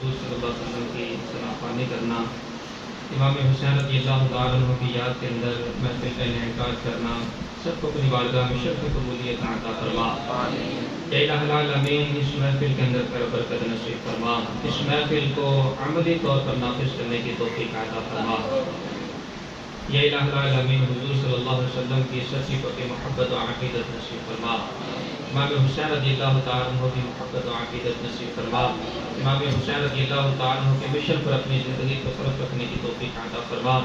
حضور صلی اللہ علیہ وسلم کی سنافانی کرنا، امام حسین رضی اللہ تعالیٰ عنہ کی یاد کے اندر محفل کا انعقاد کرنا، سب کو اپنی بارگاہ میں شرف قبولیت عطا فرما۔ یا الہ العالمین اس محفل کے اندر کر برکت نصیب فرما، اس محفل کو عملی طور پر نافذ کرنے کی توفیق عطا فرما۔ یا الہ العالمین حضور صلی اللہ علیہ وسلم کی سچی پکی محبت و عقیدت نصیب فرما، امام حسین رضی اللہ تعالیٰ عنہ کی محبت و عقیدت نصیب فرما، امام حسین رضی اللہ تعالیٰ عنہ کے مشن پر اپنی زندگی کو صرف رکھنے کی توفیق عطا فرما۔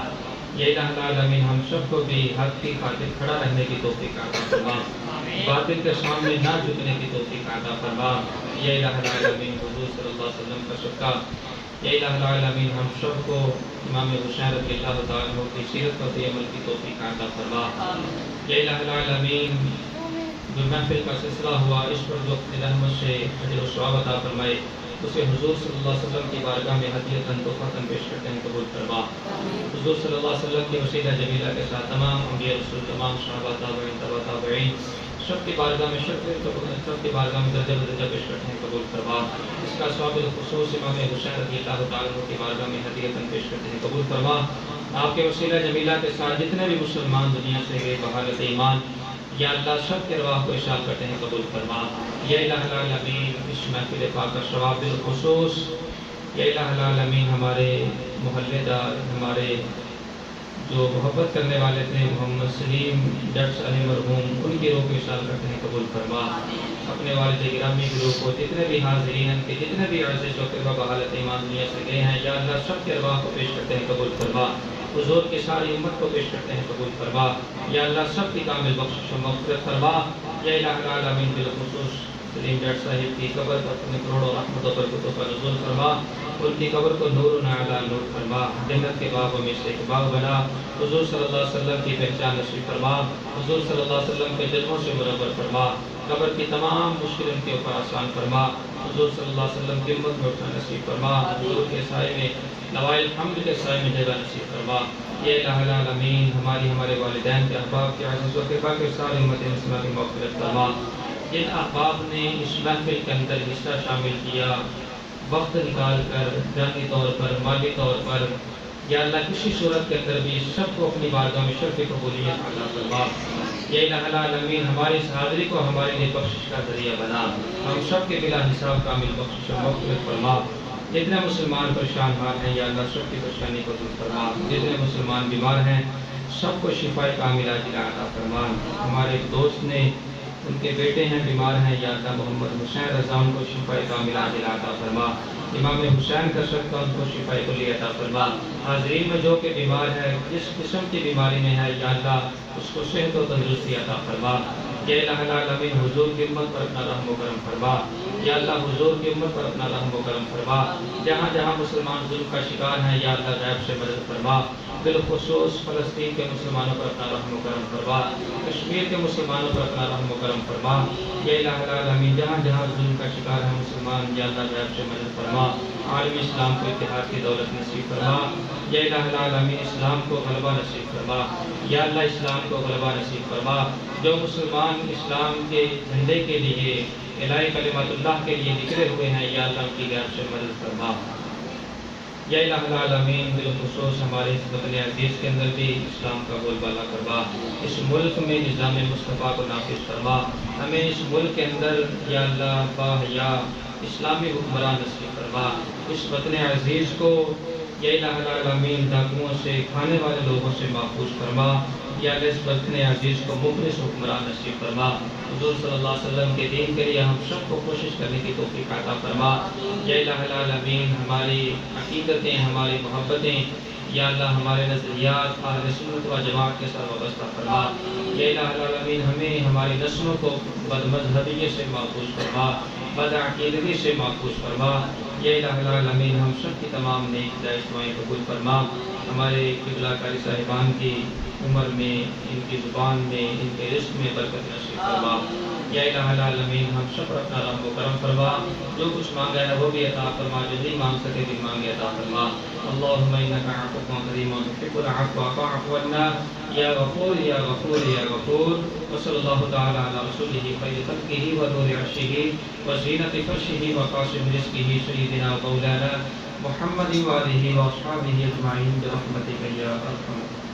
یا الہ العالمین ہم سب کو بھی حق کی خاطر کھڑا رہنے کی توفیق عطا فرما، باطل کے سامنے نہ جھکنے کی توفیق عطا فرما۔ یا الہ العالمین حضور صلی اللہ علیہ وسلم کا صدقہ، یا الہ العالمین ہم سب کو امام حسین رضی اللہ تعالیٰ عنہ کی سیرت پر عمل کی توفیق عطا فرما۔ یا الہ العالمین جو محفل کا سلسلہ ہوا اس پر جو اپنی رحمت سے اجر و ثواب عطا فرمائے اسے حضور صلی اللہ علیہ وسلم کی بارگاہ میں ہدیۃً تحفۃً پیش کرتے ہیں، قبول فرما۔ حضور صلی اللہ علیہ وسلم کی وسیلہ جمیلہ کے ساتھ تمام انبیاء رسول، تمام صحابہ، تابعین، تبع تابعین سب کی بارگاہ میں سب کی بارگاہ میں درجہ بدرجہ پیش کرتے ہیں، قبول فرما۔ اس کا ثواب بالخصوص امام حسین رضی اللہ تعالیٰ عنہ کی بارگاہ میں ہدیۃً پیش کرتے ہیں، قبول فرما۔ آپ کے وسیلہ جمیلہ کے ساتھ جتنے بھی مسلمان دنیا سے گئے بحالت ایمان، یا اللہ سب کے ارواح کو ارشاد کرتے ہیں، قبول فرما۔ یا الہ العالمین اس محفل پاک کا ثواب بالخصوص یا الہ العالمین ہمارے محلے دار، ہمارے جو محبت کرنے والے تھے محمد سلیم جٹ علی مرحوم، ان کی روح کو ارشاد کرتے ہیں، قبول فرما۔ اپنے والد گرامی کی روح کو، جتنے بھی حاضرین ان کے جتنے بھی عرض شوقِ بحالت ایمان دنیا سے گئے ہیں، یا اللہ سب کے ارواح کو پیش کرتے ہیں، قبول فرما۔ حضور کی ساری امت کو پیش کرتے ہیں، قبول فرما۔ یا اللہ سب کی کامل بخشش و مغفرت فرما۔ یا الہ العالمین بالخصوص سلیم جٹ صاحب کی قبر پر اپنے کروڑوں رحمت و برکتوں کا نزول فرما، ان کی قبر کو نور علی نور فرما، جنت کے باغوں میں سے ایک باغ بنا، حضور صلی اللہ علیہ وسلم کی پہچان نصیب فرما، حضور صلی اللہ علیہ وسلم کے جذبوں سے منور فرما، قبر کی تمام مشکل ان کے اوپر آسان فرما، حضور صلی اللہ علیہ وسلم کی امت میں اٹھنا نصیب فرما، حضور کے سائے میں لوائے الحمد کے سائے میں جگہ نصیب فرما۔ یا الہ العالمین ہمارے والدین کے احباب کے عزیز و اقربا کے ساری امت مسلمہ کی مغفرت فرما۔ جن احباب نے اس محفل کے اندر حصہ شامل کیا، وقت نکال کر جانی طور پر، مالی طور پر، یا اللہ کسی صورت کے اندر بھی سب کو اپنی بارگاہ میں شرف قبولیت عطا فرما۔ یا الہ العالمین ہماری اس حاضری کو ہمارے لیے بخشش کا ذریعہ بنا، ہم سب کے بلا حساب کامل بخشش و مغفرت فرما۔ جتنے مسلمان پریشان حال ہیں یا اللہ سب کی پریشانی کو دور فرما، جتنے مسلمان بیمار ہیں سب کو شفاء کاملہ عاجلہ عطا فرما۔ ہمارے ایک دوست نے، ان کے بیٹے ہیں بیمار ہیں، یا اللہ محمد حسین رضا ان کو شفاء کاملہ عاجلہ عطا فرما، امام حسین کا صدقہ ان کو شفاء کلی عطا فرما۔ حاضرین میں جو کہ بیمار ہے، جس قسم کی بیماری میں ہے، یا اللہ اس کو صحت و تندرستی عطا فرما۔ یا الہ العالمین حضور کی امت پر اپنا رحم و کرم فرما، یا اللہ حضور کی امت پر اپنا رحم و کرم فرما۔ جہاں جہاں مسلمان ظلم کا شکار ہیں یا اللہ غیب سے مدد فرما، بالخصوص فلسطین کے مسلمانوں پر اپنا رحم و کرم فرما، کشمیر کے مسلمانوں پر اپنا رحم و کرم فرما۔ یا الہ العالمین جہاں جہاں ظلم کا شکار ہیں مسلمان، یا اللہ غیب سے مدد فرما، عالم اسلام کو اتحاد کی دولت نصیب فرما۔ یا الہ العالمین اسلام کو غلبہ نصیب فرما، یا اللہ اسلام کو غلبہ نصیب فرما۔ جو مسلمان اسلام کے جھنڈے کے لیے، اعلاء کلمت اللہ کے لیے نکلے ہوئے ہیں، یا اللہ ان کی غیب سے مدد فرما۔ یا الہ العالمین بالخصوص ہمارے اس وطن عزیز کے اندر بھی اسلام کا بول بالا کروا، اس ملک میں نظام مصطفیٰ کو نافذ فرما، ہمیں اس ملک کے اندر یا اللہ باحیا اسلامی حکمران نصیب فرما، اس وطن عزیز کو یا الہ العالمین ڈاکوؤں سے، کھانے والے لوگوں سے محفوظ فرما، یا اللہ اس وطن عزیز کو مخلص حکمران نصیب فرما۔ حضور صلی اللہ علیہ وسلم کے دین کے لیے ہم سب کو کوشش کرنے کی توفیق عطا فرما۔ یا الہ العالمین ہماری عقیدتیں، ہماری محبتیں، یا اللہ ہمارے نظریات اہل سنت و جماعت کے ساتھ وابستہ فرما۔ یا الہ العالمین ہمیں ہماری نسلوں کو بد مذہبیت سے محفوظ فرما، بد عقیدگی سے محفوظ فرما۔ یا الہ العالمین ہم سب کی تمام نیک خواہش دعائیں قبول فرما۔ ہمارے قبلہ کاری صاحبان کی عمر میں، ان کی زبان میں، ان کے رزق میں برکت نصیب فرما۔ یا الہ العالمین ہم سب پر اپنا رحم و کرم فرما، جو کچھ مانگا ہے وہ بھی عطا فرما، جو نہیں مانگ سکے بھی مانگے عطا فرما۔ اللہم انک عفو کریم تحب العفو فاعف عنا یا غفور یا غفور یا غفور۔ وصلی اللہ تعالی علی رسولہ خیر خلقہ ونور عرشہ وزینۃ فرشہ وقاسم رزقہ سیدنا و مولانا محمد وآلہ واصحابہ اجمعین برحمتک یا ارحم الراحمین۔